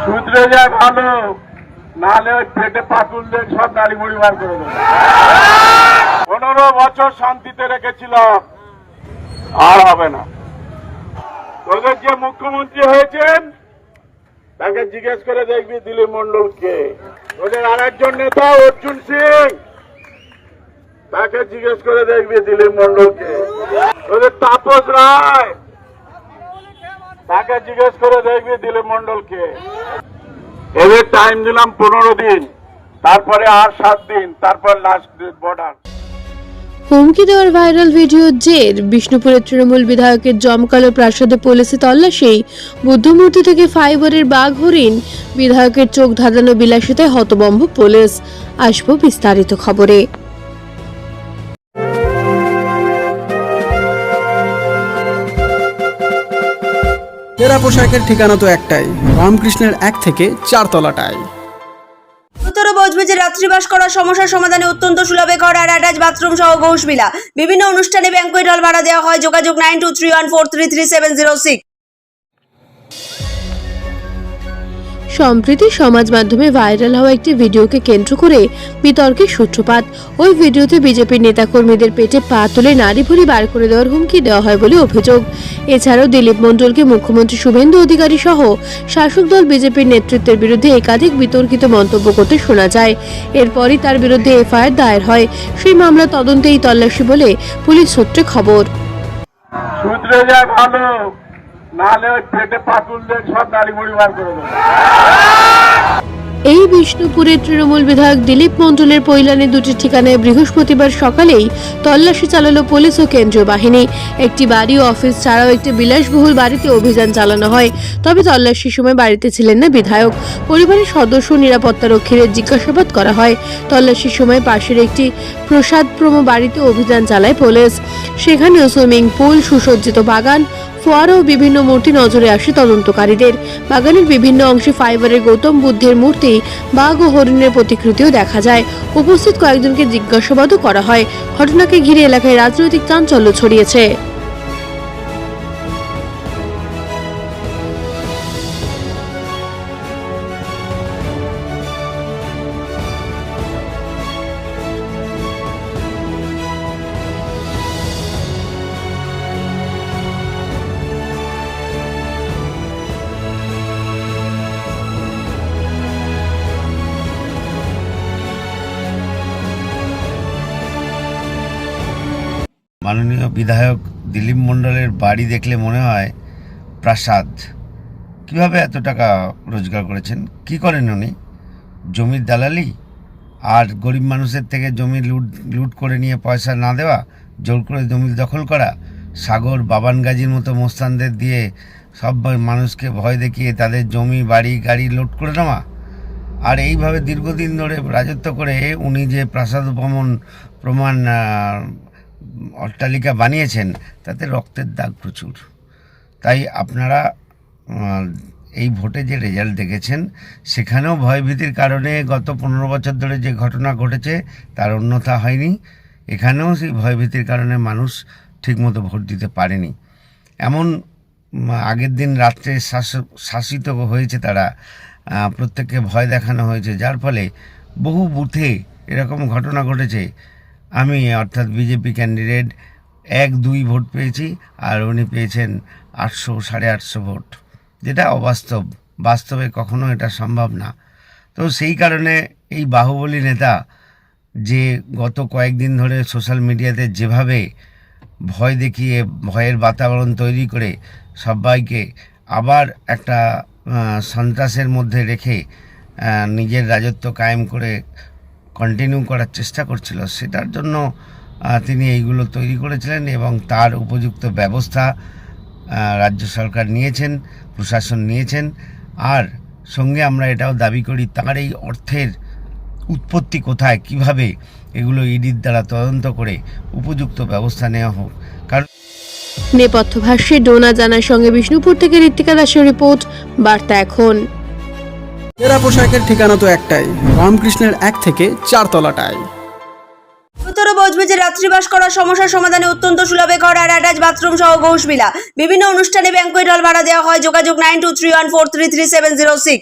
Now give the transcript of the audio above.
শুধরে যায় ভালো, নাহলে ওই পেটে পাতুল দিয়ে সব নাড়ি মুড়ি বার করে দেবে। 15 বছর শান্তিতে রেখেছিলাম, আর হবে না। তোদের যে মুখ্যমন্ত্রী হয়েছেন তাকে জিজ্ঞেস করে দেখবি দিলীপ মন্ডলকে। ওদের আরেকজন নেতা অর্জুন সিং, তাকে জিজ্ঞেস করে দেখবি দিলীপ মন্ডলকে। ওদের তাপস রায়, তাকে জিজ্ঞেস করে দেখবি দিলীপ মন্ডলকে। এদের টাইম দিলাম 15 দিন, তারপরে আর 7 দিন, তারপর লাস্ট বর্ডার। হুমকি দেওয়ার ভাইরাল ভিডিওর জের বিষ্ণুপুরের তৃণমূল বিধায়কের জমকালো প্রাসাদে পুলিশি তল্লাশি, বুদ্ধমূর্তি থেকে ফাইবারের বাঘ হরিণ, বিধায়কের চোখ ধাঁধানো বিলাসিতায় হতভম্ব পুলিশ। আসবো বিস্তারিত খবরে। সেরা পোশাকের ঠিকানা তো একটাই, রামকৃষ্ণের 1 থেকে 4 তলাটায়। উত্তর বজবজে রাত্রিবাস করার সমস্যার সমাধানে অত্যন্ত সুলভে ঘর আর অ্যাটাচ বাথরুম সহ ঘোষবিলা। বিভিন্ন অনুষ্ঠানে ব্যাংকুয়েট হল ভাড়া দেওয়া হয়। যোগাযোগ 9231433706। সম্প্রতি সমাজ মাধ্যমে ভাইরাল হওয়া একটি ভিডিওকে কেন্দ্র করে বিতর্কের সূত্রপাত। ওই ভিডিওতে বিজেপির নেতাকর্মীদের পেটে পা তুলে নাড়ি ভুড়ি বার করে দেওয়ার হুমকি দেওয়া হয় বলে অভিযোগ। এছাড়াও দিলীপ মণ্ডলকে মুখ্যমন্ত্রী শুভেন্দু অধিকারী সহ শাসক দল বিজেপির নেতৃত্বের বিরুদ্ধে একাধিক বিতর্কিত মন্তব্য করতে শোনা যায়। এরপরই তার বিরুদ্ধে এফআইআর দায়ের হয়। সেই মামলা তদন্তেই তল্লাশি বলে পুলিশ সূত্রে খবর। শুধরে যায় ভালো, নাহলে ওই পেটে পাতুল দিয়ে সব নাড়ি মুড়ি বার করে দেবে। এই বিষ্ণুপুরের তৃণমূল বিধায়ক দিলীপ মণ্ডলের পৈলানি দুটি ঠিকানায় বৃহস্পতিবার সকালেই তল্লাশি চালালো পুলিশ ও কেন্দ্রীয় বাহিনী। একটি বাড়ি ও অফিস ছাড়াও একটি বিলাসবহুল বাড়িতে অভিযান চালানো হয়। তবে তল্লাশির সময় বাড়িতে ছিলেন না বিধায়ক। পরিবারের সদস্য নিরাপত্তারক্ষীদের জিজ্ঞাসাবাদ করা হয়। তল্লাশির সময় পাশের একটি প্রসাদপ্রম বাড়িতে অভিযান চালায় পুলিশ। সেখানেও সুইমিং পুল, সুসজ্জিত বাগান, ফোয়ারা ও বিভিন্ন মূর্তি নজরে আসে তদন্তকারীদের। বাগানের বিভিন্ন অংশে ফাইবারের গৌতম বুদ্ধের মূর্তি, বাঘ ও হরিণের প্রতিকৃতিও দেখা যায়। উপস্থিত কয়েকজনকে জিজ্ঞাসাবাদও করা হয়। ঘটনাকে ঘিরে এলাকায় রাজনৈতিক চাঞ্চল্য ছড়িয়েছে। মাননীয় বিধায়ক দিলীপ মণ্ডলের বাড়ি দেখলে মনে হয় প্রাসাদ। কিভাবে এত টাকা রোজগার করেছেন? কি করেন উনি? জমির দালালি আর গরিব মানুষের থেকে জমি লুট করে নিয়ে পয়সা না দেওয়া, জোর করে জমি দখল করা, সাগর বাবান গাজীর মতো মোস্তানদের দিয়ে সব মানুষকে ভয় দেখিয়ে তাদের জমি বাড়ি গাড়ি লুট করে নেওয়া। আর এইভাবে দীর্ঘদিন ধরে রাজত্ব করে উনি যে প্রাসাদ প্রমাণ অট্টালিকা বানিয়েছেন, তাতে রক্তের দাগ প্রচুর। তাই আপনারা এই ভোটে যে রেজাল্ট দেখেছেন, সেখানেও ভয়ভীতির কারণে গত 15 বছর ধরে যে ঘটনা ঘটেছে তার অন্যথা হয়নি। এখানেও সেই ভয়ভীতির কারণে মানুষ ঠিকমতো ভোট দিতে পারেনি। এমন আগের দিন রাত্রে শাসিত হয়েছে তারা, প্রত্যেককে ভয় দেখানো হয়েছে, যার ফলে বহু বুথে এরকম ঘটনা ঘটেছে। আমি অর্থাৎ বিজেপি ক্যান্ডিডেট 1-2 ভোট পেয়েছি, আর উনি পেয়েছেন 800 850 ভোট, যেটা অবাস্তব। বাস্তবে কখনো এটা সম্ভব না। তো সেই কারণে এই বাহুবলী নেতা যে গত কয়েকদিন ধরে সোশ্যাল মিডিয়াতে যেভাবে ভয় দেখিয়ে ভয়ের বাতাবরণ তৈরি করে সবাইকে আবার একটা সন্ত্রাসের মধ্যে রেখে নিজের রাজত্ব কায়েম করে কন্টিনিউ করার চেষ্টা করছিল, সেটার জন্য তিনি এইগুলো তৈরি করেছিলেন এবং তার উপযুক্ত ব্যবস্থা রাজ্য সরকার নিয়েছেন, প্রশাসন নিয়েছেন। আর সঙ্গে আমরা এটাও দাবি করি, তার এই অর্থের উৎপত্তি কোথায়, কিভাবে, এগুলো ইডির দ্বারা তদন্ত করে উপযুক্ত ব্যবস্থা নেওয়া হোক। কারণ নেপথ্য ভাষ্যে ডোনা জানার সঙ্গে বিষ্ণুপুর থেকে ঋত্বিকা দাসের রিপোর্ট, বার্তা এখন। সেরা পোশাকের ঠিকানা তো একটাই, রামকৃষ্ণের 1 থেকে 4 তলাটায়। উত্তর বজবজে রাত্রিবাস করার সমস্যার সমাধানে অত্যন্ত সুলভে ঘর আর অ্যাটাচ বাথরুম সহ ঘোষবিলা। বিভিন্ন অনুষ্ঠানে ব্যাংকুয়েট হল ভাড়া দেওয়া হয়। যোগাযোগ 9231433706।